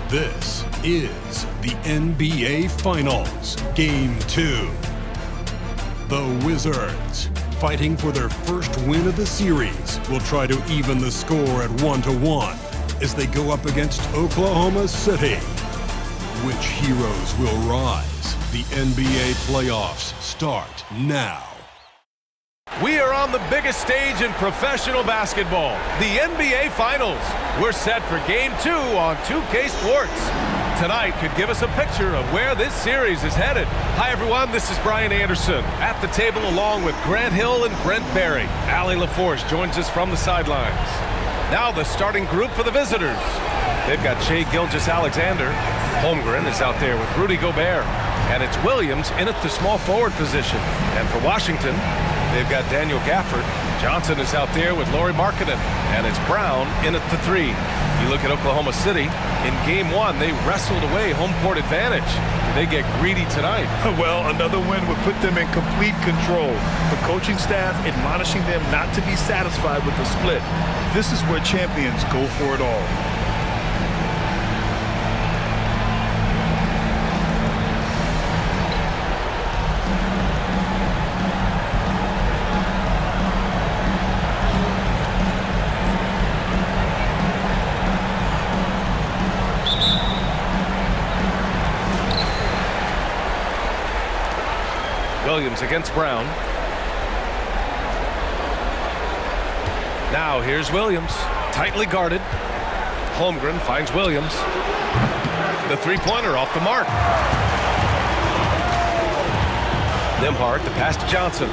This is the NBA Finals, Game 2. The Wizards, fighting for their first win of the series, will try to even the score at 1-1 as they go up against Oklahoma City. Which heroes will rise? The NBA playoffs start now. We are on the biggest stage in professional basketball, the NBA Finals. We're set for Game 2 on 2K Sports. Tonight could give us a picture of where this series is headed. Hi, everyone. This is Brian Anderson at the table along with Grant Hill and Brent Barry. Allie LaForce joins us from the sidelines. Now the starting group for the visitors. They've got Shai Gilgeous-Alexander. Holmgren is out there with Rudy Gobert. And it's Williams in at the small forward position. And for Washington, they've got Daniel Gafford. Johnson is out there with Lauri Markkanen. And it's Brown in at the 3. You look at Oklahoma City. In Game 1, they wrestled away home court advantage. They get greedy tonight. Well, another win would put them in complete control. The coaching staff admonishing them not to be satisfied with the split. This is where champions go for it all. Williams against Brown. Now here's Williams, tightly guarded. Holmgren finds Williams. The three-pointer off the mark. Nembhard, the pass to Johnson.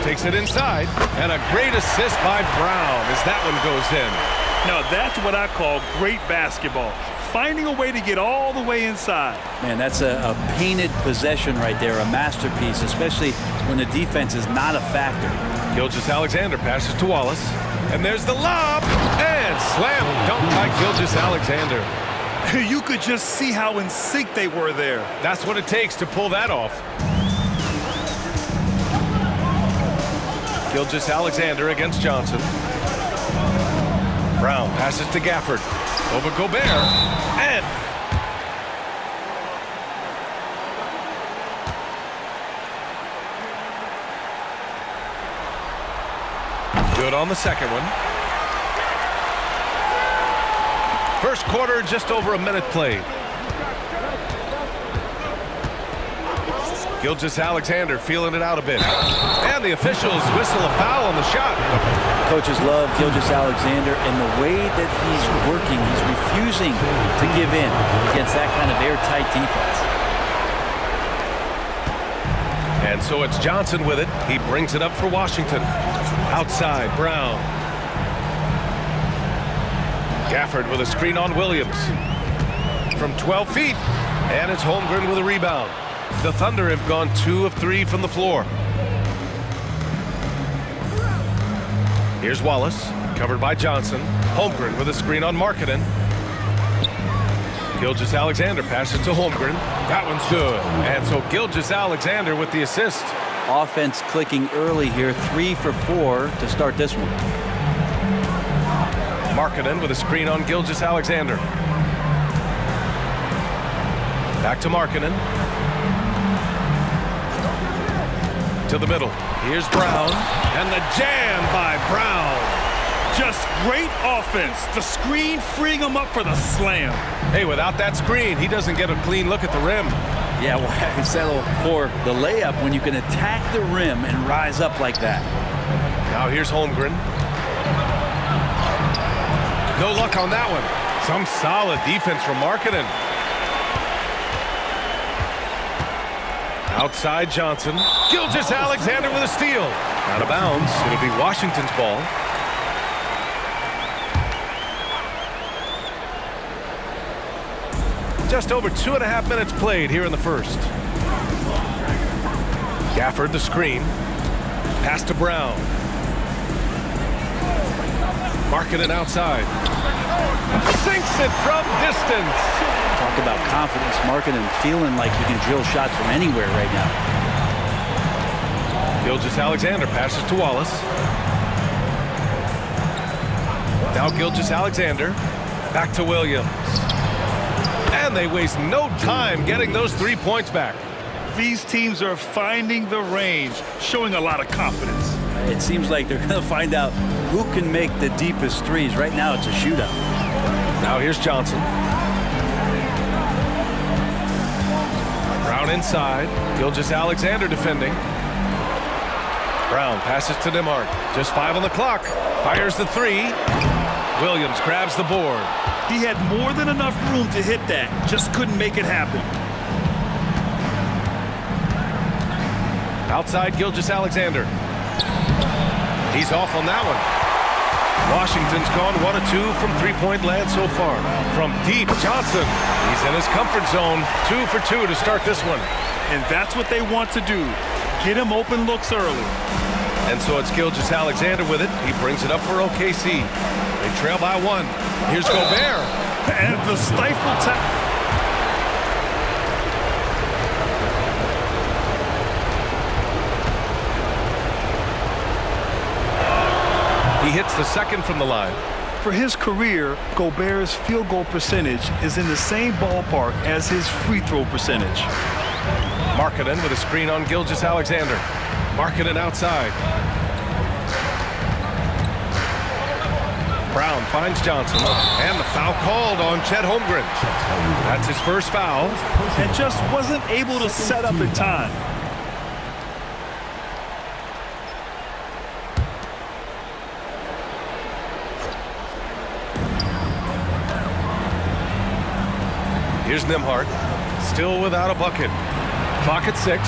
Takes it inside, and a great assist by Brown as that one goes in. Now that's what I call great basketball. Finding a way to get all the way inside. Man, that's a painted possession right there, a masterpiece, especially when the defense is not a factor. Gilgeous-Alexander passes to Wallace. And there's the lob. And slam dunk by Gilgeous-Alexander. You could just see how in sync they were there. That's what it takes to pull that off. Gilgeous-Alexander against Johnson. Brown passes to Gafford. Over Gobert. And good on the second one. First quarter, just over a minute played. Gilgeous-Alexander feeling it out a bit. And the officials whistle a foul on the shot. Coaches love Gilgeous-Alexander, and the way that he's working, he's refusing to give in against that kind of airtight defense. And so it's Johnson with it. He brings it up for Washington. Outside, Brown. Gafford with a screen on Williams. From 12 feet. And it's Holmgren with a rebound. The Thunder have gone 2 of 3 from the floor. Here's Wallace, covered by Johnson. Holmgren with a screen on Markkanen. Gilgeous-Alexander passes to Holmgren. That one's good. And so Gilgeous-Alexander with the assist. Offense clicking early here, 3 for 4 to start this one. Markkanen with a screen on Gilgeous-Alexander. Back to Markkanen. To the middle. Here's Brown. And the jam by Brown. Just great offense. The screen freeing him up for the slam. Hey, without that screen, he doesn't get a clean look at the rim. Yeah, well, I settle for the layup when you can attack the rim and rise up like that. Now here's Holmgren. No luck on that one. Some solid defense from Markkanen. Outside Johnson. Gilgeous-Alexander with a steal. Out of bounds. It'll be Washington's ball. Just over 2.5 minutes played here in the first. Gafford the screen. Pass to Brown. Markkanen outside. Sinks it from distance. Talk about confidence. Markkanen feeling like he can drill shots from anywhere right now. Gilgeous-Alexander passes to Wallace. Now Gilgeous-Alexander. Back to Williams. And they waste no time getting those 3 points back. These teams are finding the range, showing a lot of confidence. It seems like they're going to find out who can make the deepest threes. Right now, it's a shootout. Now here's Johnson. Brown inside. Gilgeous-Alexander defending. Brown passes to Nembhard. Just 5 on the clock. Fires the 3. Williams grabs the board. He had more than enough room to hit that. Just couldn't make it happen. Outside Gilgeous-Alexander. He's off on that one. Washington's gone 1 of 2 from three-point land so far. From deep, Johnson. He's in his comfort zone. 2 for 2 to start this one. And that's what they want to do. Get him open looks early. And so it's Gilgeous-Alexander with it. He brings it up for OKC. They trail by 1. Here's Gobert. And the stifle tap. He hits the second from the line. For his career, Gobert's field goal percentage is in the same ballpark as his free throw percentage. Markkanen with a screen on Gilgeous-Alexander. Markkanen outside. Brown finds Johnson. And the foul called on Chet Holmgren. That's his first foul. And just wasn't able to set up in time. Here's Nembhard, still without a bucket. Clock at 6.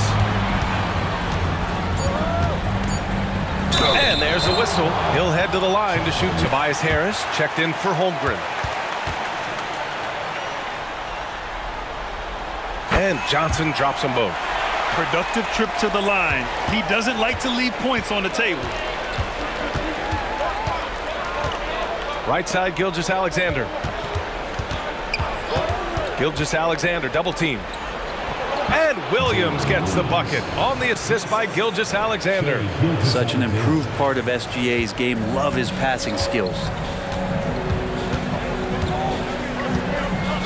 And there's a whistle. He'll head to the line to shoot. Tobias Harris checked in for Holmgren. And Johnson drops them both. Productive trip to the line. He doesn't like to leave points on the table. Right side, Gilgeous-Alexander. Gilgeous-Alexander double team. And Williams gets the bucket on the assist by Gilgeous-Alexander. Such an improved part of SGA's game. Love his passing skills.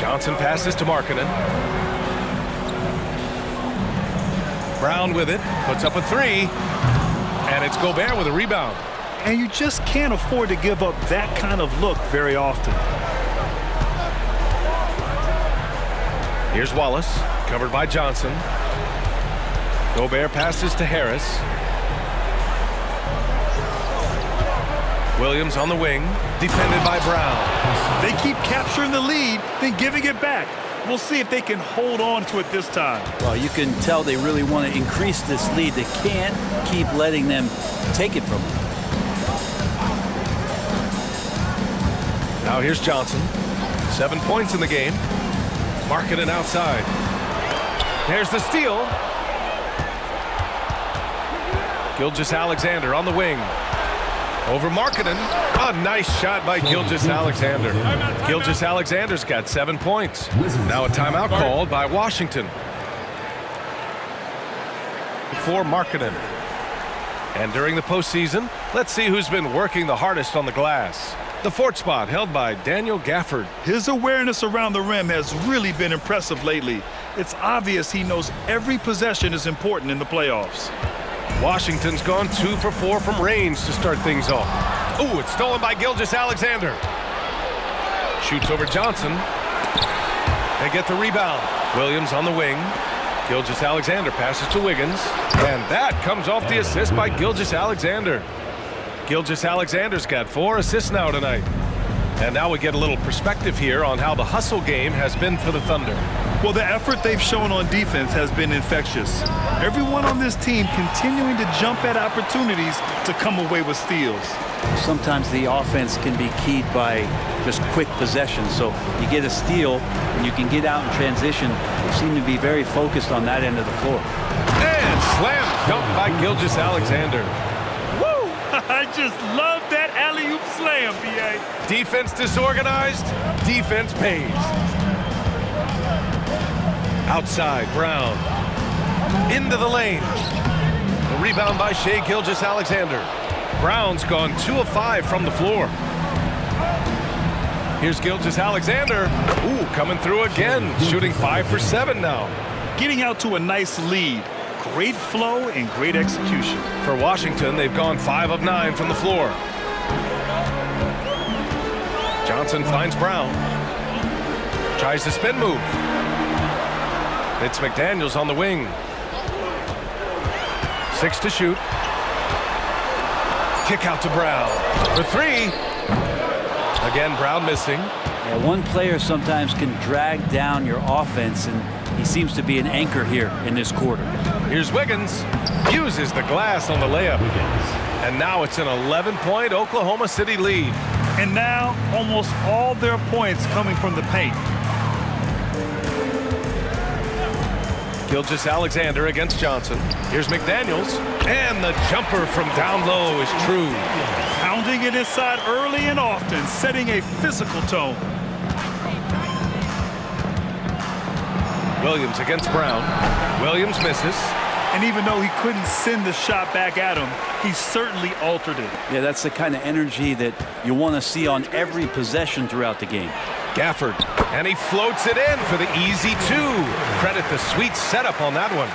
Johnson passes to Markkanen. Brown with it, puts up a 3. And it's Gobert with a rebound. And you just can't afford to give up that kind of look very often. Here's Wallace, covered by Johnson. Gobert passes to Harris. Williams on the wing, defended by Brown. They keep capturing the lead, then giving it back. We'll see if they can hold on to it this time. Well, you can tell they really want to increase this lead. They can't keep letting them take it from them. Now here's Johnson. 7 points in the game. Markkanen outside. There's the steal. Gilgeous-Alexander on the wing. Over Markkanen. A nice shot by Gilgeous-Alexander. Gilgeous-Alexander's got 7 points. Now a timeout called by Washington. For Markkanen. And during the postseason, let's see who's been working the hardest on the glass. The 4th spot held by Daniel Gafford. His awareness around the rim has really been impressive lately. It's obvious he knows every possession is important in the playoffs. Washington's gone 2 for 4 from range to start things off. Ooh, it's stolen by Gilgeous-Alexander. Shoots over Johnson. They get the rebound. Williams on the wing. Gilgeous-Alexander passes to Wiggins. And that comes off the assist by Gilgeous-Alexander. Gilgeous-Alexander's got 4 assists now tonight. And now we get a little perspective here on how the hustle game has been for the Thunder. Well, the effort they've shown on defense has been infectious. Everyone on this team continuing to jump at opportunities to come away with steals. Sometimes the offense can be keyed by just quick possessions. So you get a steal and you can get out in transition. They seem to be very focused on that end of the floor. And slam dunk by Gilgeous-Alexander. I just love that alley-oop slam, B.A. Defense disorganized, defense pays. Outside, Brown. Into the lane. The rebound by SHAI Gilgeous-Alexander. Brown's gone 2 of 5 from the floor. Here's Gilgeous-Alexander. Ooh, coming through again, shooting 5 for 7 now. Getting out to a nice lead. Great flow and great execution. For Washington, they've gone 5 of 9 from the floor. Johnson finds Brown. Tries the spin move. It's McDaniels on the wing. 6 to shoot. Kick out to Brown for 3. Again, Brown missing. Yeah, one player sometimes can drag down your offense, and he seems to be an anchor here in this quarter. Here's Wiggins. Uses the glass on the layup. And now it's an 11-point Oklahoma City lead. And now almost all their points coming from the paint. Gilgeous-Alexander against Johnson. Here's McDaniels. And the jumper from down low is true. Pounding it inside early and often, setting a physical tone. Williams against Brown. Williams misses. And even though he couldn't send the shot back at him, he certainly altered it. Yeah, that's the kind of energy that you want to see on every possession throughout the game. Gafford, and he floats it in for the easy 2. Credit the sweet setup on that one.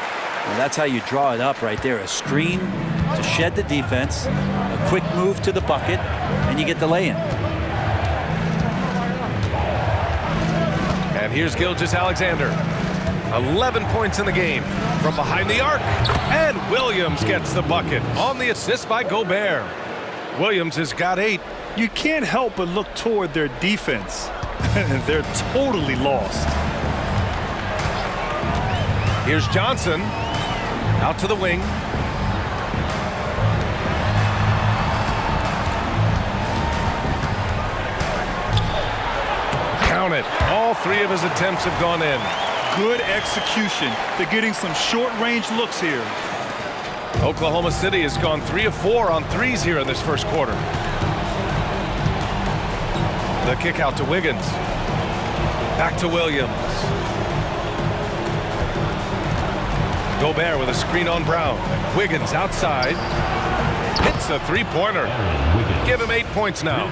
And that's how you draw it up right there. A screen to shed the defense, a quick move to the bucket, and you get the lay-in. And here's Gilgeous-Alexander. 11 points in the game from behind the arc. And Williams gets the bucket on the assist by Gobert. Williams has got 8. You can't help but look toward their defense. They're totally lost. Here's Johnson. Out to the wing. Count it. All 3 of his attempts have gone in. Good execution. They're getting some short-range looks here. Oklahoma City has gone 3 of 4 on threes here in this first quarter. The kick out to Wiggins. Back to Williams. Gobert with a screen on Brown. Wiggins outside. Hits a 3-pointer. Give him 8 points now.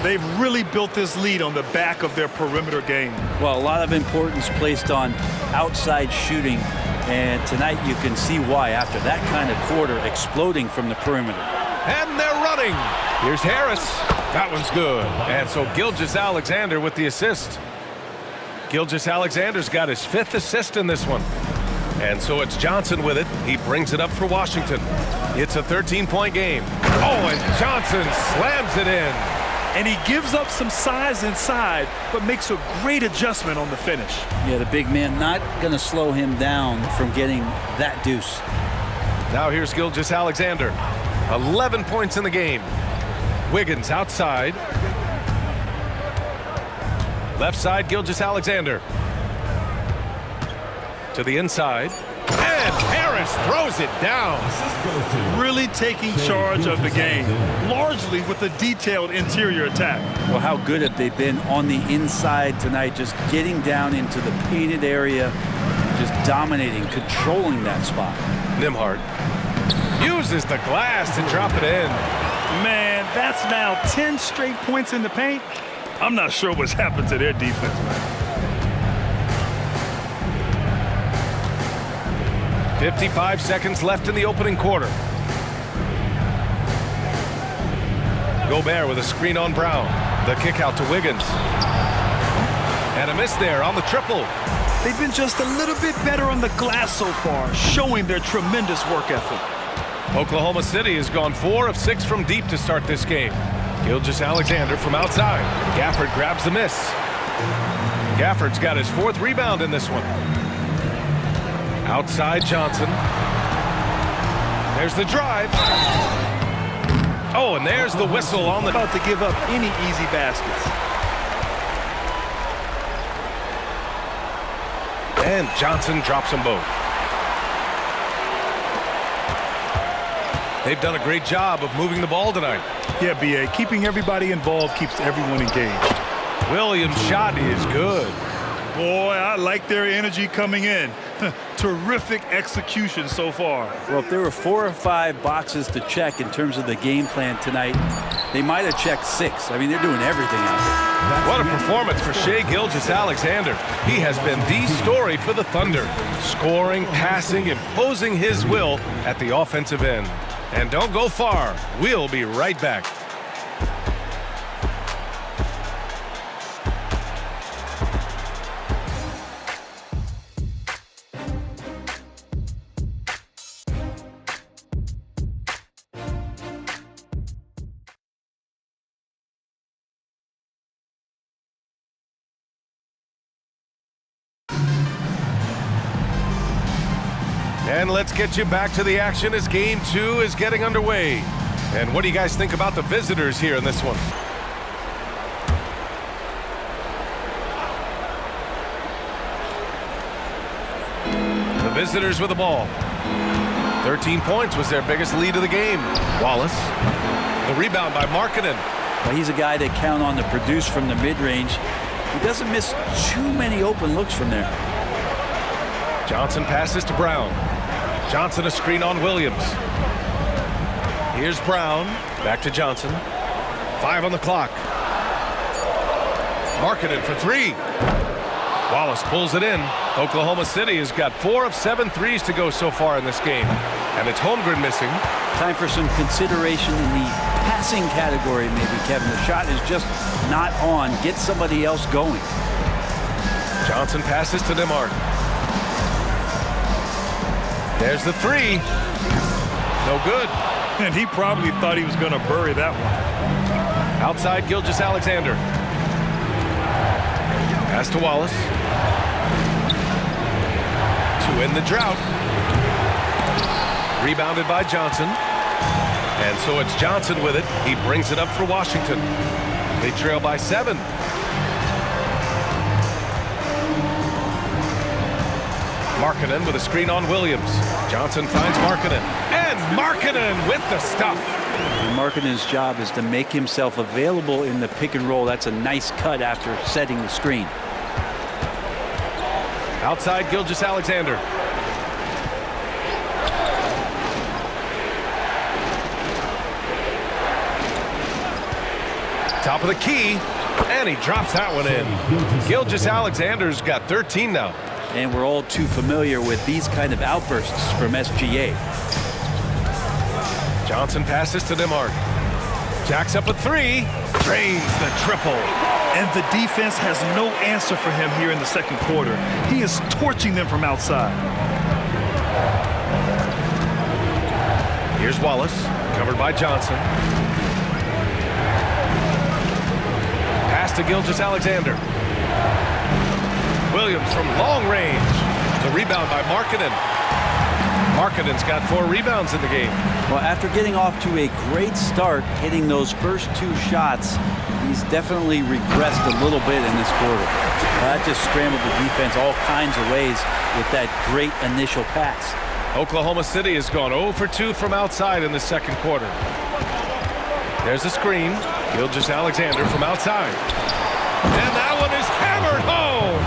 They've really built this lead on the back of their perimeter game. Well, a lot of importance placed on outside shooting, and tonight you can see why after that kind of quarter, exploding from the perimeter. And they're running. Here's Harris. That one's good. And so Gilgeous-Alexander with the assist. Gilgeous-Alexander's got his 5th assist in this one. And so it's Johnson with it. He brings it up for Washington. It's a 13-point game. Oh, and Johnson slams it in. And he gives up some size inside, but makes a great adjustment on the finish. Yeah, the big man not going to slow him down from getting that deuce. Now here's Gilgeous-Alexander. 11 points in the game. Wiggins outside. Left side, Gilgeous-Alexander. To the inside. And Harris throws it down. Really taking charge of the game, largely with a detailed interior attack. Well, how good have they been on the inside tonight, just getting down into the painted area, just dominating, controlling that spot. Nembhard uses the glass to drop it in. Man, that's now 10 straight points in the paint. I'm not sure what's happened to their defense, man. 55 seconds left in the opening quarter. Gobert with a screen on Brown. The kick out to Wiggins. And a miss there on the triple. They've been just a little bit better on the glass so far, showing their tremendous work ethic. Oklahoma City has gone 4 of 6 from deep to start this game. Gilgeous-Alexander from outside. Gafford grabs the miss. Gafford's got his 4th rebound in this one. Outside Johnson. There's the drive. Oh, and there's the whistle on the... About to give up any easy baskets. And Johnson drops them both. They've done a great job of moving the ball tonight. Yeah, B.A., keeping everybody involved keeps everyone engaged. Williams' shot is good. Boy, I like their energy coming in. Terrific execution so far. Well, if there were 4 or 5 boxes to check in terms of the game plan tonight, They might have checked 6. I mean, they're doing everything out there. What a performance for SHAI Gilgeous-Alexander. He has been the story for the Thunder, scoring, passing, imposing his will at the offensive end. And don't go far. We'll be right back. And let's get you back to the action as Game 2 is getting underway. And what do you guys think about the visitors here in this one? The visitors with the ball. 13 points was their biggest lead of the game. Wallace. The rebound by Markkanen. Well, he's a guy that count on to produce from the mid-range. He doesn't miss too many open looks from there. Johnson passes to Brown. Johnson a screen on Williams. Here's Brown. Back to Johnson. 5 on the clock. Markkanen for 3. Wallace pulls it in. Oklahoma City has got 4 of 7 threes to go so far in this game. And it's Holmgren missing. Time for some consideration in the passing category, maybe, Kevin. The shot is just not on. Get somebody else going. Johnson passes to Nembhard. There's the 3. No good. And he probably thought he was going to bury that one. Outside Gilgeous-Alexander. Pass to Wallace. To end the drought. Rebounded by Johnson. And so it's Johnson with it. He brings it up for Washington. They trail by 7. Markkanen with a screen on Williams. Johnson finds Markkanen. And Markkanen with the stuff. And Markkanen's job is to make himself available in the pick and roll. That's a nice cut after setting the screen. Outside Gilgeous-Alexander. Top of the key. And he drops that one in. Gilgeous-Alexander's got 13 now. And we're all too familiar with these kind of outbursts from SGA. Johnson passes to Nembhard. Jacks up a 3. Drains the triple. And the defense has no answer for him here in the second quarter. He is torching them from outside. Here's Wallace, covered by Johnson. Pass to Gilgeous-Alexander. Williams from long range. The rebound by Markkanen. Markkanen's got 4 rebounds in the game. Well, after getting off to a great start, hitting those first 2 shots, he's definitely regressed a little bit in this quarter. That just scrambled the defense all kinds of ways with that great initial pass. Oklahoma City has gone 0 for 2 from outside in the second quarter. There's a screen. Gilgeous-Alexander from outside. And that one is hammered home.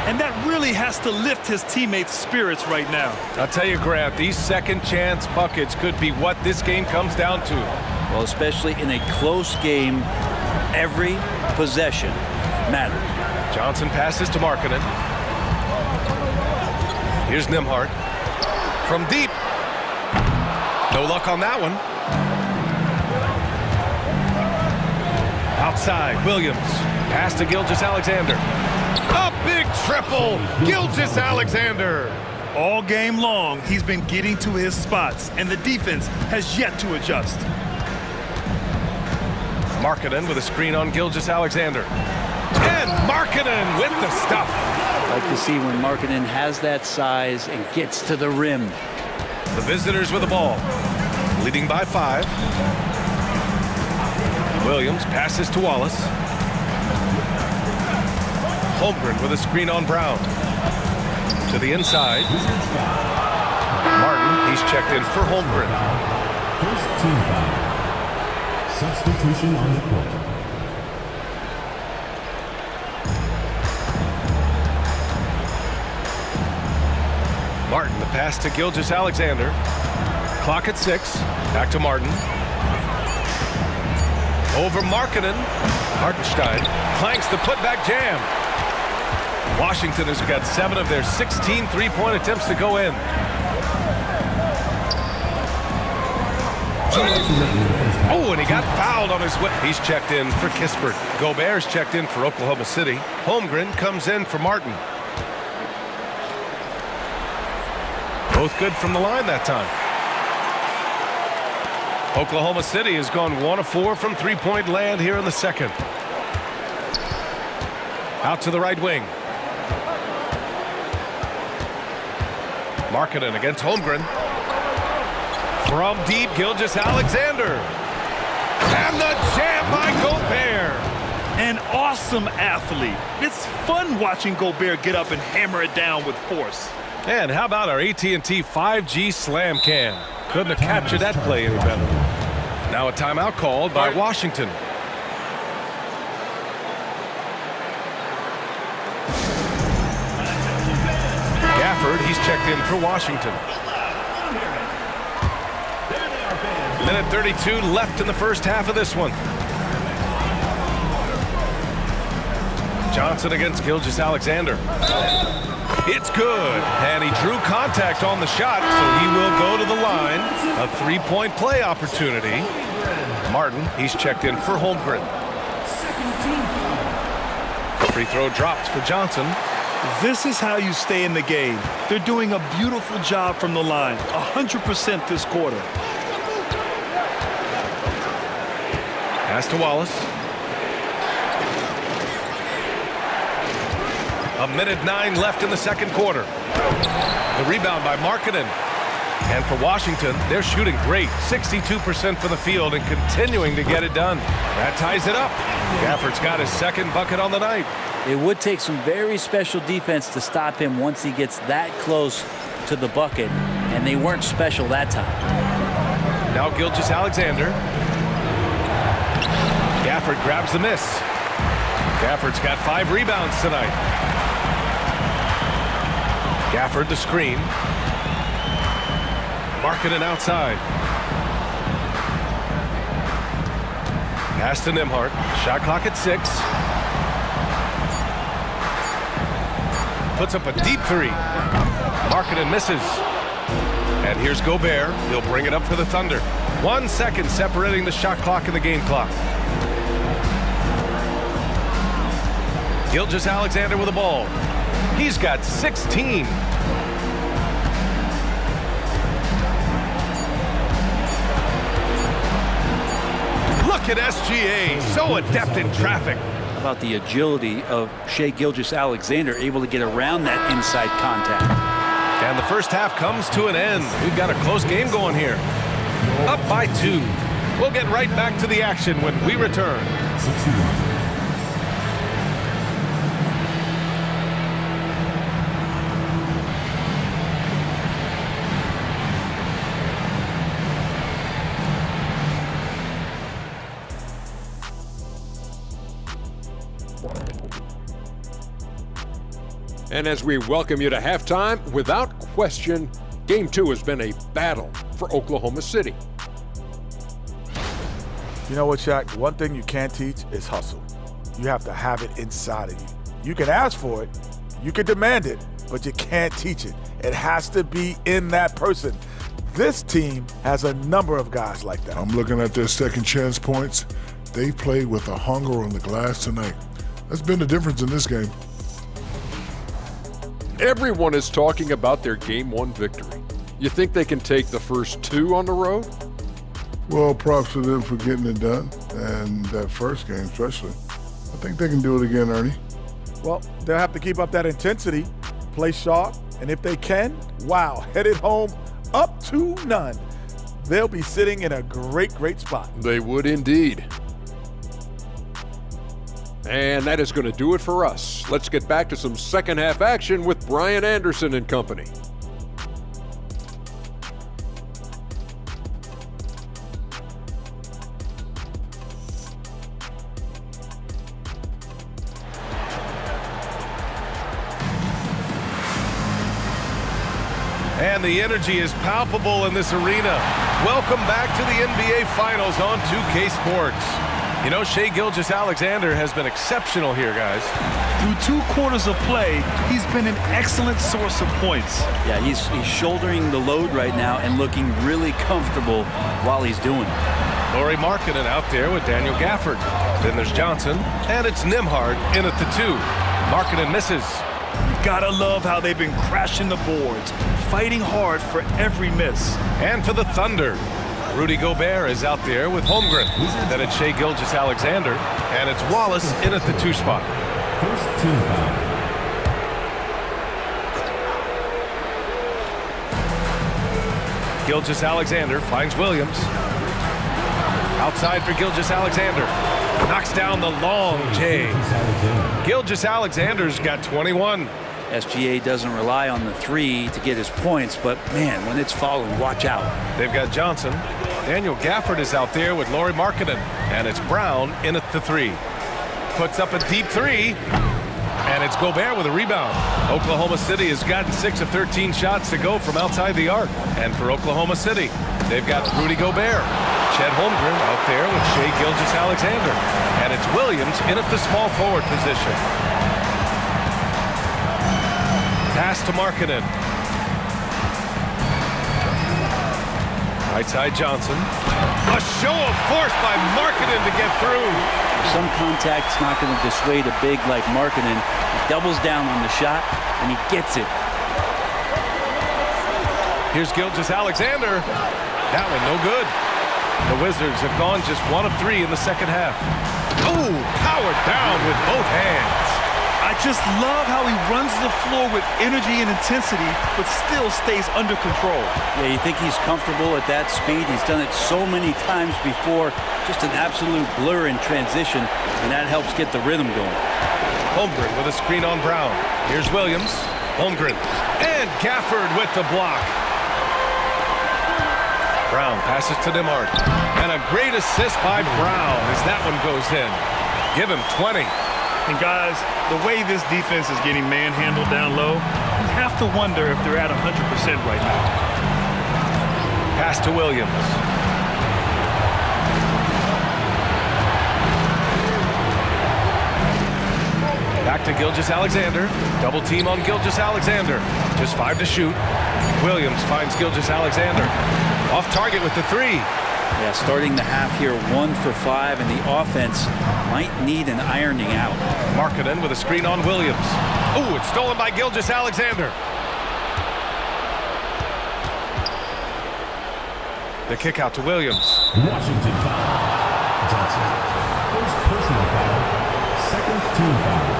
And that really has to lift his teammates' spirits right now. I'll tell you, Grant, these second chance buckets could be what this game comes down to. Well, especially in a close game, every possession matters. Johnson passes to Markkanen. Here's Nembhard. From deep. No luck on that one. Outside, Williams. Pass to Gilgeous-Alexander. A big triple, Gilgeous-Alexander. All game long, he's been getting to his spots, and the defense has yet to adjust. Markkanen with a screen on Gilgeous-Alexander. And Markkanen with the stuff. I like to see when Markkanen has that size and gets to the rim. The visitors with the ball, leading by 5. Williams passes to Wallace. Holmgren with a screen on Brown. To the inside. Martin, he's checked in for Holmgren. First team foul. Substitution on the court. Martin, the pass to Gilgeous-Alexander. Clock at 6. Back to Martin. Over Markkanen. Hartenstein clanks the putback jam. Washington has got 7 of their 16 three-point attempts to go in. Oh, and he got fouled on his way. He's checked in for Kispert. Gobert's checked in for Oklahoma City. Holmgren comes in for Martin. Both good from the line that time. Oklahoma City has gone 1 of 4 from three-point land here in the second. Out to the right wing. Markkanen against Holmgren. From deep, Gilgeous-Alexander. And the jam by Gobert. An awesome athlete. It's fun watching Gobert get up and hammer it down with force. And how about our AT&T 5G slam cam? Couldn't have captured that play any better. Now a timeout called by Washington. Gafford, he's checked in for Washington. Minute 32 left in the first half of this one. Johnson against Gilgeous-Alexander. It's good, and he drew contact on the shot, so he will go to the line. A three-point play opportunity. Martin, he's checked in for Holmgren. Free throw dropped for Johnson. This is how you stay in the game. They're doing a beautiful job from the line, 100% this quarter. Pass to Wallace. A minute 9 left in the second quarter. The rebound by Markkanen. And for Washington, they're shooting great. 62% for the field and continuing to get it done. That ties it up. Gafford's got his second bucket on the night. It would take some very special defense to stop him once he gets that close to the bucket, and they weren't special that time. Now Gilgeous-Alexander. Gafford grabs the miss. Gafford's got 5 rebounds tonight. Gafford the screen. Markkanen outside. Pass to Nembhard. Shot clock at 6. Puts up a deep 3. Markkanen misses. And here's Gobert. He'll bring it up for the Thunder. 1 second separating the shot clock and the game clock. Gilgeous-Alexander with the ball. He's got 16. Look at SGA, so adept in traffic. How about the agility of SHAI Gilgeous-Alexander, able to get around that inside contact. And the first half comes to an end. We've got a close game going here. Up by 2. We'll get right back to the action when we return. And as we welcome you to halftime, without question, Game 2 has been a battle for Oklahoma City. You know what, Shaq? One thing you can't teach is hustle. You have to have it inside of you. You can ask for it, you can demand it, but you can't teach it. It has to be in that person. This team has a number of guys like that. I'm looking at their second chance points. They played with a hunger on the glass tonight. That's been the difference in this game. Everyone is talking about their Game 1 victory. You think they can take the first 2 on the road? Well, props to them for getting it done, and that first game especially. I think they can do it again, Ernie. Well, they'll have to keep up that intensity, play sharp, and if they can, wow, headed home up to none. They'll be sitting in a great, great spot. They would indeed. And that is going to do it for us. Let's get back to some second half action with Brian Anderson and company. And the energy is palpable in this arena. Welcome back to the NBA Finals on 2K Sports. You know, Shai Gilgeous-Alexander has been exceptional here, guys. Through 2 quarters of play, he's been an excellent source of points. Yeah, he's shouldering the load right now and looking really comfortable while he's doing it. Lauri Markkanen out there with Daniel Gafford. Then there's Johnson, and it's Nembhard in at the 2. Markkanen misses. Gotta love how they've been crashing the boards, fighting hard for every miss. And for the Thunder, Rudy Gobert is out there with Holmgren. Then it's Shai Gilgeous-Alexander, and it's Wallace in at the 2 spot. First team foul. Gilgeous-Alexander finds Williams. Outside for Gilgeous-Alexander. Knocks down the long J. Gilgeous-Alexander's got 21. SGA doesn't rely on the 3 to get his points, but man, when it's falling, watch out. They've got Johnson. Daniel Gafford is out there with Lauri Markkanen, and it's Brown in at the 3. Puts up a deep 3, and it's Gobert with a rebound. Oklahoma City has gotten 6 of 13 shots to go from outside the arc. And for Oklahoma City, they've got Rudy Gobert. Chet Holmgren out there with Shai Gilgeous-Alexander. And it's Williams in at the small forward position. Pass to Markkanen. Right side Johnson. A show of force by Markkanen to get through. Some contact's not going to dissuade a big like Markkanen. He doubles down on the shot, and he gets it. Here's Gilgeous-Alexander. That one no good. The Wizards have gone just 1 of 3 in the second half. Oh, powered down with both hands. I just love how he runs the floor with energy and intensity, but still stays under control. Yeah, you think he's comfortable at that speed? He's done it so many times before. Just an absolute blur in transition, and that helps get the rhythm going. Holmgren with a screen on Brown. Here's Williams. Holmgren. And Gafford with the block. Brown passes to Nembhard. And a great assist by Brown as that one goes in. Give him 20. And guys, the way this defense is getting manhandled down low, you have to wonder if they're at 100% right now. Pass to Williams. Back to Gilgeous-Alexander. Double team on Gilgeous-Alexander. Just 5 to shoot. Williams finds Gilgeous-Alexander. Off target with the 3. Yeah, starting the half here 1 for 5, and the offense might need an ironing out. Markkanen with a screen on Williams. Oh, it's stolen by Gilgeous-Alexander. The kick out to Williams. Washington foul. Johnson. First personal foul. Second team foul.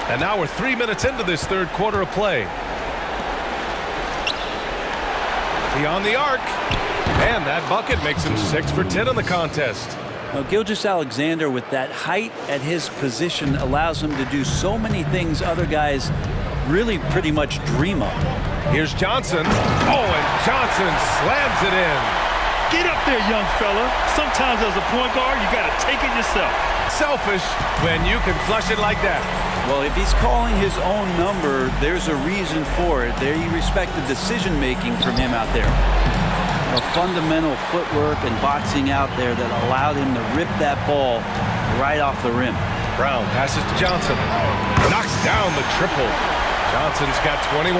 And now we're 3 minutes into this third quarter of play. Beyond the arc. And that bucket makes him 6 for 10 in the contest. Now, Gilgeous-Alexander, with that height at his position, allows him to do so many things other guys really pretty much dream of. Here's Johnson. Oh, and Johnson slams it in. Get up there, young fella. Sometimes as a point guard, you got to take it yourself. Selfish when you can flush it like that. Well, if he's calling his own number, there's a reason for it. There you respect the decision-making from him out there. A fundamental footwork and boxing out there that allowed him to rip that ball right off the rim. Brown passes to Johnson. Knocks down the triple. Johnson's got 21.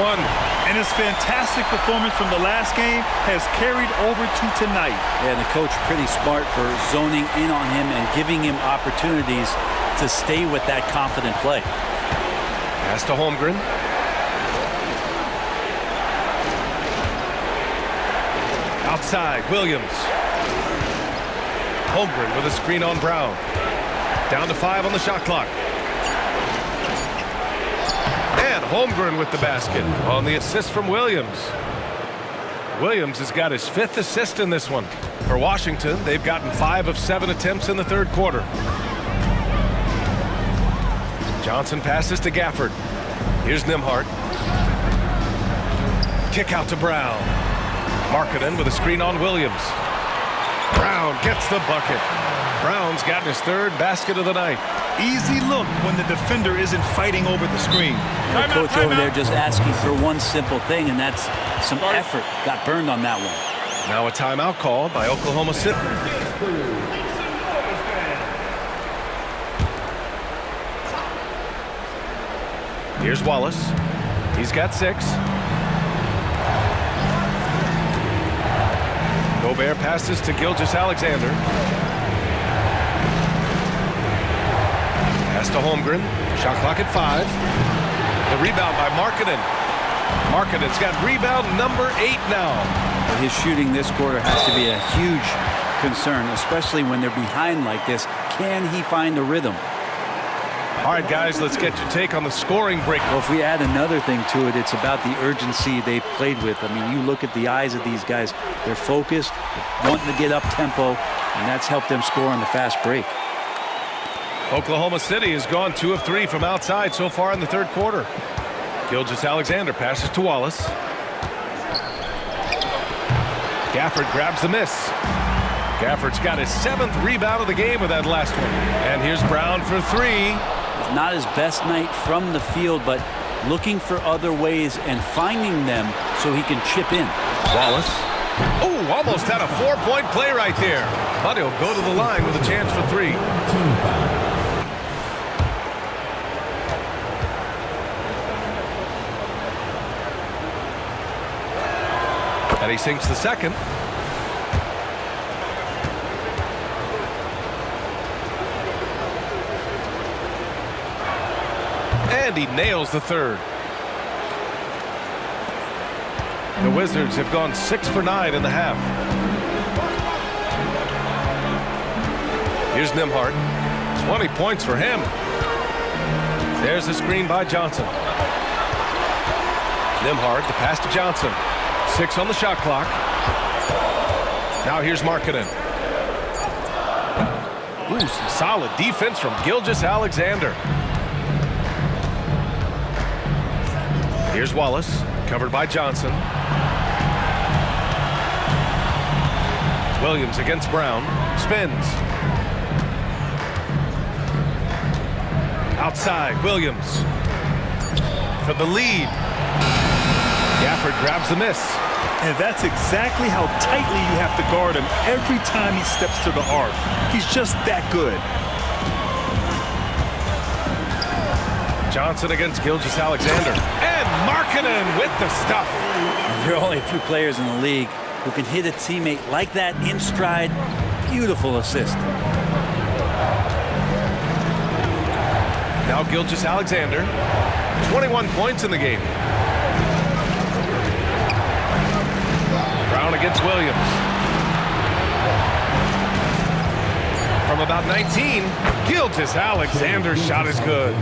And his fantastic performance from the last game has carried over to tonight. Yeah, and the coach pretty smart for zoning in on him and giving him opportunities to stay with that confident play. Pass to Holmgren. Outside, Williams. Holmgren with a screen on Brown. Down to 5 on the shot clock. And Holmgren with the basket on the assist from Williams. Williams has got his 5th assist in this one. For Washington, they've gotten 5 of 7 attempts in the third quarter. Johnson passes to Gafford. Here's Nembhard. Kick out to Brown. Markkanen with a screen on Williams. Brown Brown gets the bucket. Brown's gotten his third basket of the night. Easy look when the defender isn't fighting over the screen. The coach over there just asking for one simple thing, and that's some effort. Got burned on that one. Now a timeout call by Oklahoma City. Here's Wallace. He's got 6. Gobert passes to Gilgeous-Alexander. Pass to Holmgren. Shot clock at 5. The rebound by Markkanen. Markkanen's got rebound number 8 now. His shooting this quarter has to be a huge concern, especially when they're behind like this. Can he find a rhythm? All right, guys, let's get your take on the scoring break. Well, if we add another thing to it, it's about the urgency they've played with. I mean, you look at the eyes of these guys. They're focused, wanting to get up tempo, and that's helped them score on the fast break. Oklahoma City has gone 2 of 3 from outside so far in the third quarter. Gilgeous-Alexander passes to Wallace. Gafford grabs the miss. Gafford's got his 7th rebound of the game with that last one. And here's Brown for 3. Not his best night from the field, but looking for other ways and finding them so he can chip in. Wallace. Oh, almost had a 4-point play right there. But he'll go to the line with a chance for 3. And he sinks the second. And he nails the third. The Wizards have gone 6 for 9 in the half. Here's Nembhard. 20 points for him. There's the screen by Johnson. Nembhard, the pass to Johnson. 6 on the shot clock. Now here's Markkanen. Ooh, some solid defense from Gilgeous-Alexander. Here's Wallace, covered by Johnson. Williams against Brown, spins. Outside, Williams for the lead. Gafford grabs the miss. And that's exactly how tightly you have to guard him every time he steps to the arc. He's just that good. Johnson against Gilgeous-Alexander. And Markkanen with the stuff. There are only a few players in the league who can hit a teammate like that in stride. Beautiful assist. Now Gilgeous-Alexander. 21 points in the game. Brown against Williams. From about 19, Gilgeous-Alexander's shot is good.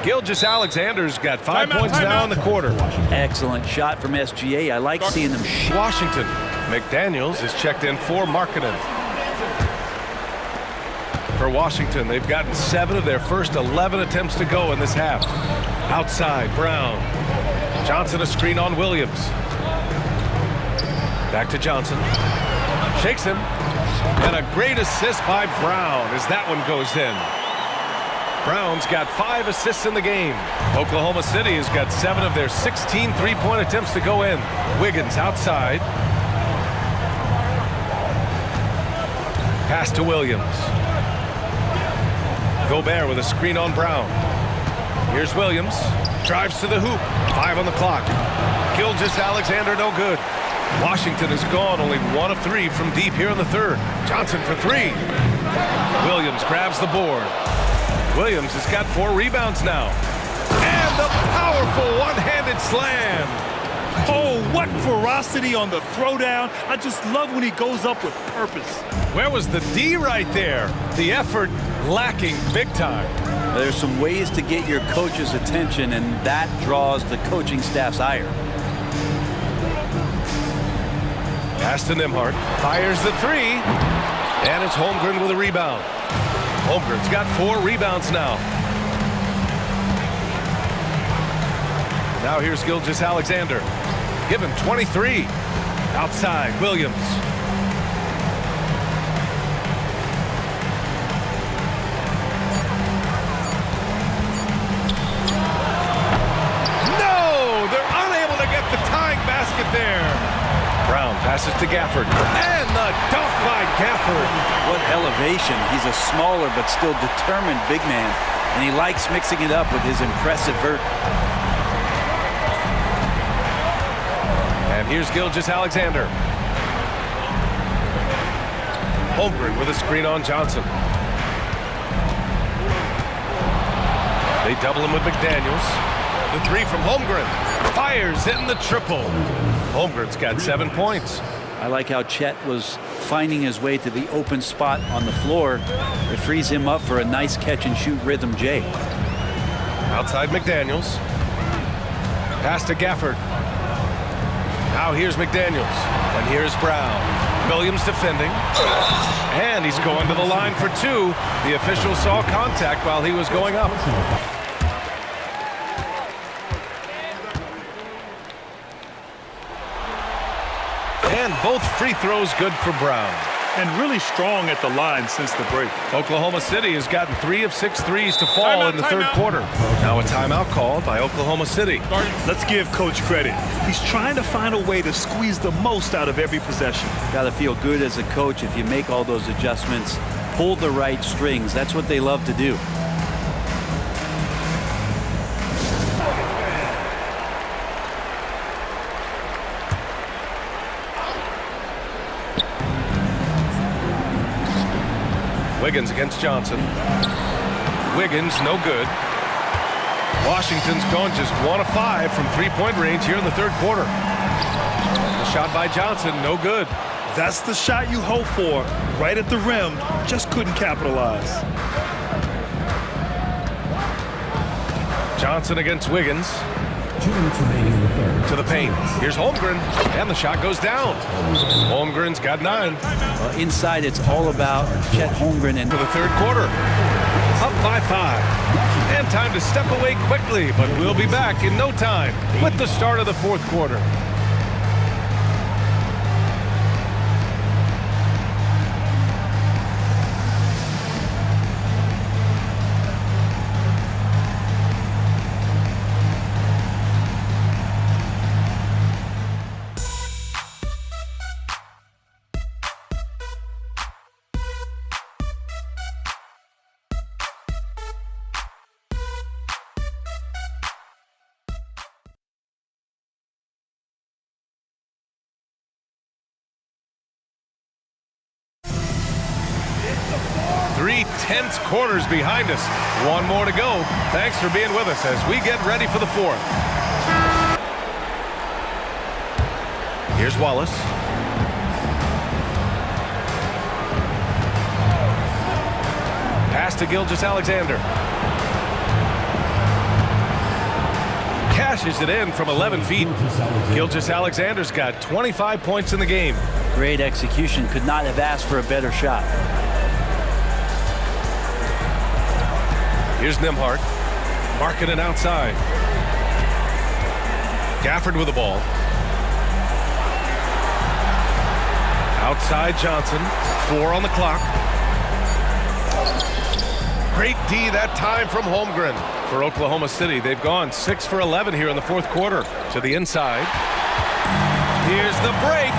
Gilgeous-Alexander's got 5 points now in the quarter. Excellent shot from SGA. I like seeing them shoot. Washington. McDaniels is checked in for Markkanen. For Washington, they've gotten 7 of their first 11 attempts to go in this half. Outside, Brown. Johnson a screen on Williams. Back to Johnson. Shakes him. And a great assist by Brown as that one goes in. Brown's got 5 assists in the game. Oklahoma City has got 7 of their 16 three-point attempts to go in. Wiggins outside. Pass to Williams. Gobert with a screen on Brown. Here's Williams. Drives to the hoop. 5 on the clock. Gilgeous-Alexander no good. Washington has gone only 1 of 3 from deep here in the third. Johnson for 3. Williams grabs the board. Williams has got 4 rebounds now. And the powerful one-handed slam. Oh, what ferocity on the throwdown. I just love when he goes up with purpose. Where was the D right there? The effort lacking big time. There's some ways to get your coach's attention, and that draws the coaching staff's ire. Pass to Nembhard. Fires the 3. And it's Holmgren with a rebound. Holmgren's got 4 rebounds now. Now here's Gilgeous-Alexander. Give him 23. Outside, Williams. Passes to Gafford. And the dunk by Gafford. What elevation. He's a smaller but still determined big man. And he likes mixing it up with his impressive vert. And here's Gilgeous-Alexander. Holmgren with a screen on Johnson. They double him with McDaniels. The three from Holmgren. Fires in the triple. Holmgren's got 7 points. I like how Chet was finding his way to the open spot on the floor. It frees him up for a nice catch-and-shoot rhythm J. Outside McDaniels. Pass to Gafford. Now here's McDaniels. And here's Brown. Williams defending. And he's going to the line for two. The official saw contact while he was going up. And both free throws good for Brown. And really strong at the line since the break. Oklahoma City has gotten 3 of 6 threes to fall in the third quarter. Now a timeout called by Oklahoma City. Let's give Coach credit. He's trying to find a way to squeeze the most out of every possession. Got to feel good as a coach if you make all those adjustments, pull the right strings. That's what they love to do. Wiggins against Johnson. Wiggins, no good. Washington's gone just 1 of 5 from three-point range here in the third quarter. The shot by Johnson, no good. That's the shot you hope for. Right at the rim, just couldn't capitalize. Johnson against Wiggins. 2 minutes remaining in the third. To the paint. Here's Holmgren, and the shot goes down. Holmgren's got 9. Inside, it's all about Chet Holmgren. And For the third quarter. Up by 5. And time to step away quickly, but we'll be back in no time with the start of the fourth quarter. Three tense quarters behind us. One more to go. Thanks for being with us as we get ready for the fourth. Here's Wallace. Pass to Gilgeous-Alexander. Cashes it in from 11 feet. Gilgeous-Alexander's got 25 points in the game. great execution. Could not have asked for a better shot. Here's Nembhard. Marking it outside. Gafford with the ball. Outside Johnson. 4 on the clock. Great D that time from Holmgren. For Oklahoma City, they've gone 6 for 11 here in the fourth quarter. To the inside. Here's the break.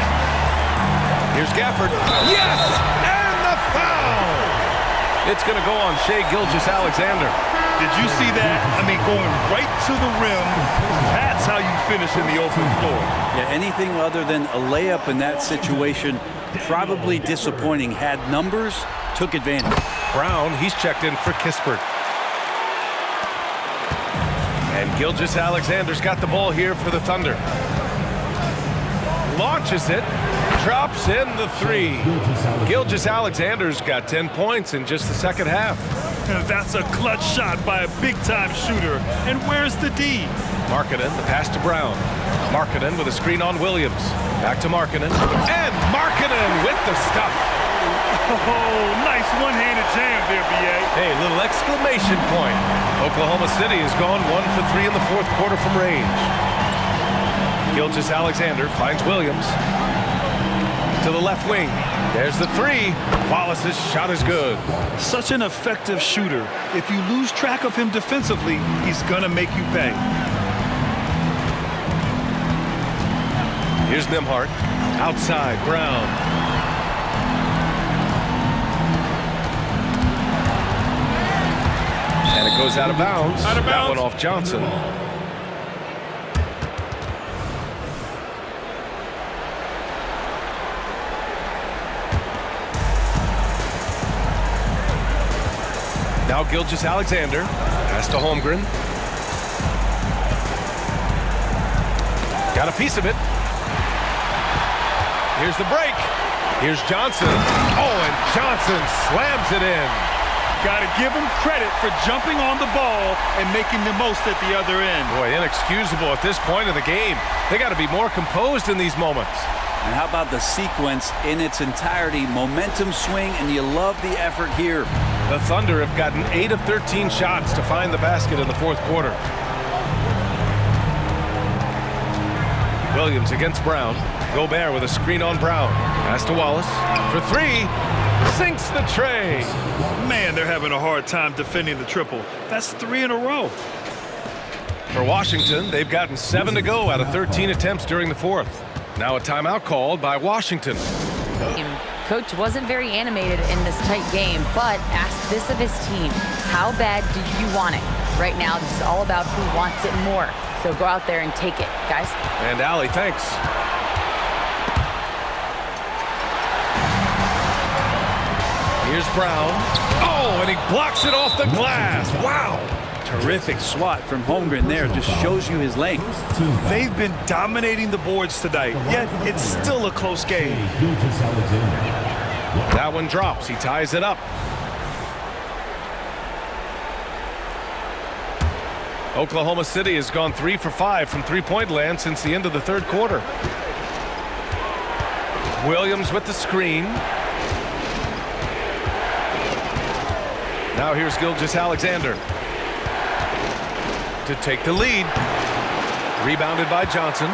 Here's Gafford. Yes! And the foul! It's going to go on SHAI Gilgeous-Alexander. Did you see that? I mean, going right to the rim. That's how you finish in the open floor. Yeah, anything other than a layup in that situation, probably disappointing. Had numbers, took advantage. Brown, he's checked in for Kispert. And Gilgeous-Alexander's got the ball here for the Thunder. Launches it, drops in the 3. Gilgeous-Alexander's got 10 points in just the second half. And that's a clutch shot by a big-time shooter. And where's the D? Markkanen, the pass to Brown. Markkanen with a screen on Williams. Back to Markkanen. And Markkanen with the stuff. Oh, nice one-handed jam there, B.A. Hey, little exclamation point. Oklahoma City has gone 1 for 3 in the fourth quarter from range. Gilgeous-Alexander finds Williams. To the left wing. There's the 3. Wallace's shot is good. Such an effective shooter. If you lose track of him defensively, he's gonna make you pay. Here's Nembhard. Outside, Brown. And it goes out of bounds. That one off Johnson. Now Gilgeous-Alexander. Pass to Holmgren. Got a piece of it. Here's the break. Here's Johnson. Oh, and Johnson slams it in. Got to give him credit for jumping on the ball and making the most at the other end. Boy, inexcusable at this point of the game. They got to be more composed in these moments. And how about the sequence in its entirety? Momentum swing, and you love the effort here. The Thunder have gotten 8 of 13 shots to find the basket in the fourth quarter. Williams against Brown. Gobert with a screen on Brown. Pass to Wallace. For three. Sinks the tray. Man, they're having a hard time defending the triple. That's 3 in a row. For Washington, they've gotten 7 to go out of 13 attempts during the fourth. Now a timeout called by Washington. Coach wasn't very animated in this tight game, but asked this of his team. How bad do you want it? Right now, this is all about who wants it more. So go out there and take it, guys. And Allie, thanks. Here's Brown. Oh, and he blocks it off the glass. Wow. Terrific swat from Holmgren there. Just shows you his length. They've been dominating the boards tonight, yet it's still a close game. That one drops. He ties it up. Oklahoma City has gone 3 for 5 from three-point land since the end of the third quarter. Williams with the screen. Now here's Gilgeous-Alexander to take the lead. Rebounded by Johnson.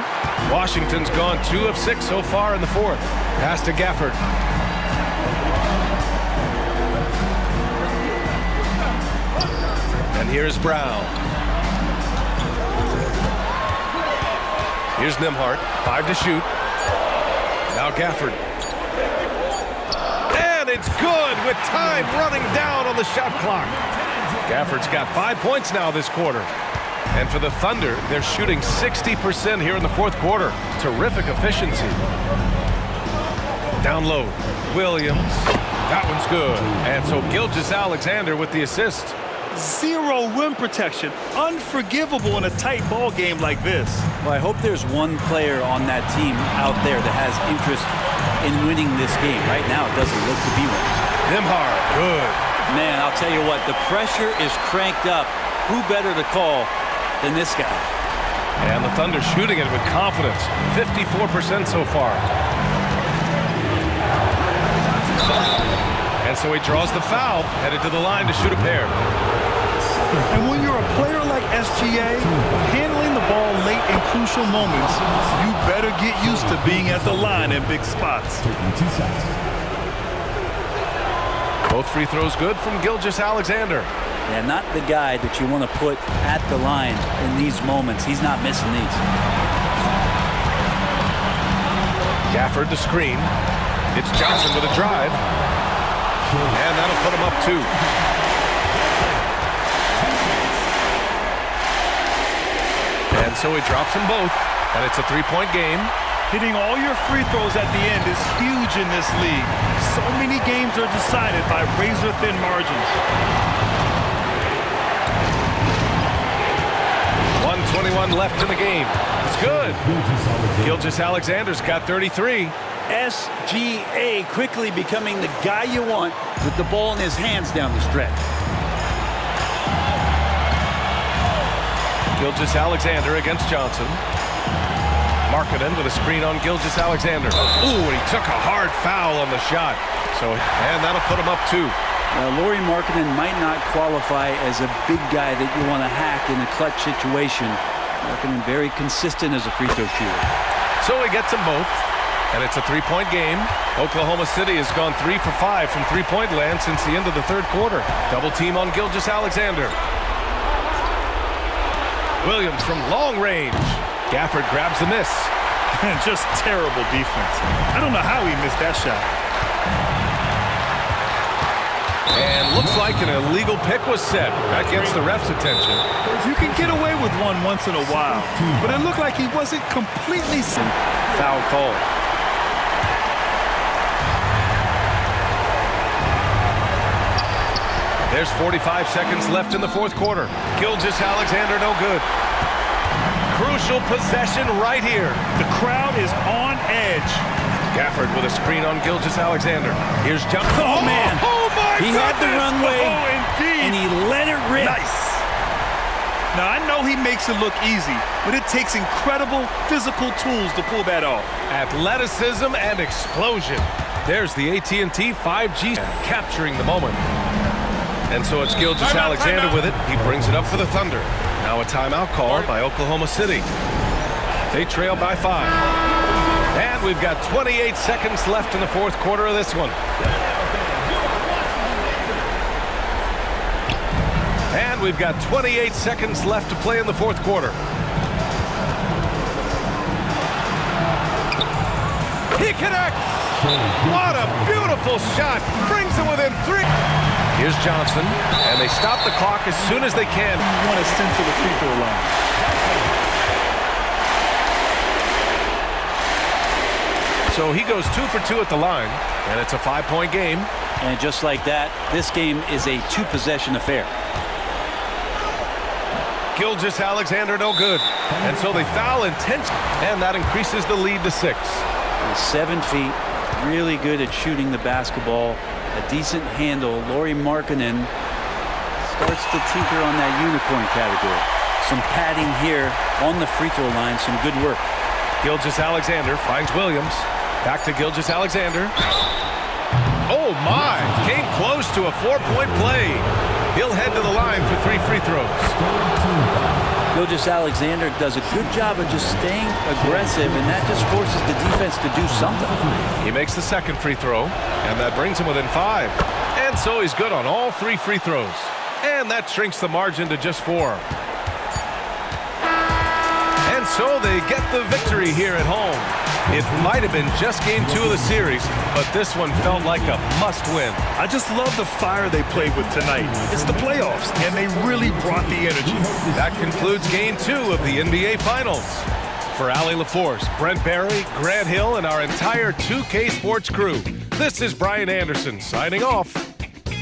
Washington's gone 2 of 6 so far in the fourth. Pass to Gafford. And here's Brown. Here's Nembhard. 5 to shoot. Now Gafford. And it's good with time running down on the shot clock. Gafford's got 5 points now this quarter. And for the Thunder, they're shooting 60% here in the fourth quarter. Terrific efficiency. Down low. Williams. That one's good. And so Gilgeous-Alexander with the assist. 0 rim protection. Unforgivable in a tight ball game like this. Well, I hope there's one player on that team out there that has interest in winning this game. Right now, it doesn't look to be one. Nembhard, good. Man, I'll tell you what, the pressure is cranked up. Who better to call than this guy? And the Thunder shooting it with confidence. 54% so far. And so he draws the foul, headed to the line to shoot a pair. And when you're a player like SGA, handling the ball late in crucial moments, you better get used to being at the line in big spots. Both free throws good from Gilgeous-Alexander. Yeah, not the guy that you want to put at the line in these moments. He's not missing these. Gafford to screen. It's Johnson with a drive. And that'll put him up 2. And so he drops them both. And it's a 3-point game. Hitting all your free throws at the end is huge in this league. So many games are decided by razor-thin margins. 1:21 left in the game. It's good. Gilgeous-Alexander's got 33. SGA quickly becoming the guy you want with the ball in his hands down the stretch. Gilgeous-Alexander against Johnson. Markkanen with a screen on Gilgeous-Alexander. Ooh, and he took a hard foul on the shot. And that'll put him up 2. Now, Lauri Markkanen might not qualify as a big guy that you want to hack in a clutch situation. Markkanen very consistent as a free throw shooter. So he gets them both. And it's a 3-point game. Oklahoma City has gone 3 for 5 from three-point land since the end of the third quarter. Double team on Gilgeous-Alexander. Williams from long range. Gafford grabs the miss. And just terrible defense. I don't know how he missed that shot. And looks like an illegal pick was set. That gets the ref's attention. You can get away with one once in a while, but it looked like he wasn't completely foul call. There's 45 seconds left in the fourth quarter. Gilgeous-Alexander no good. Crucial possession right here. The crowd is on edge. Gafford with a screen on Gilgeous-Alexander. Here's John. Oh, man. Oh, my He goodness. had the runway, Oh, indeed. and he let it rip. Nice. Now, I know he makes it look easy, but it takes incredible physical tools to pull that off. Athleticism and explosion. There's the AT&T 5G capturing the moment. And so it's Gilgeous-Alexander with it. He brings it up for the Thunder. Now a timeout called by Oklahoma City. They trail by 5. And we've got 28 seconds left in the fourth quarter of this one. And we've got 28 seconds left to play in the fourth quarter. He connects! What a beautiful shot! Brings it within 3. Here's Johnson, and they stop the clock as soon as they can. You want to send to the free throw line. So he goes 2 for 2 at the line, and it's a 5-point game. And just like that, this game is a 2-possession affair. Gilgeous-Alexander no good. And so they foul intention, and that increases the lead to 6. 7 feet, really good at shooting the basketball. A decent handle. Lauri Markkanen starts to tinker on that unicorn category. Some padding here on the free throw line. Some good work. Gilgeous-Alexander finds Williams. Back to Gilgeous-Alexander. Oh, my. Came close to a 4-point play. He'll head to the line for 3 free throws. Gilgeous-Alexander does a good job of just staying aggressive, and that just forces the defense to do something. He makes the second free throw, and that brings him within 5. And so he's good on all 3 free throws. And that shrinks the margin to just 4. And so they get the victory here at home. It might have been just game 2 of the series, but this one felt like a must-win. I just love the fire they played with tonight. It's the playoffs, and they really brought the energy. That concludes game 2 of the NBA Finals. For Allie LaForce, Brent Barry, Grant Hill, and our entire 2K Sports crew, this is Brian Anderson signing off.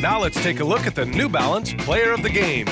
Now let's take a look at the New Balance Player of the Game.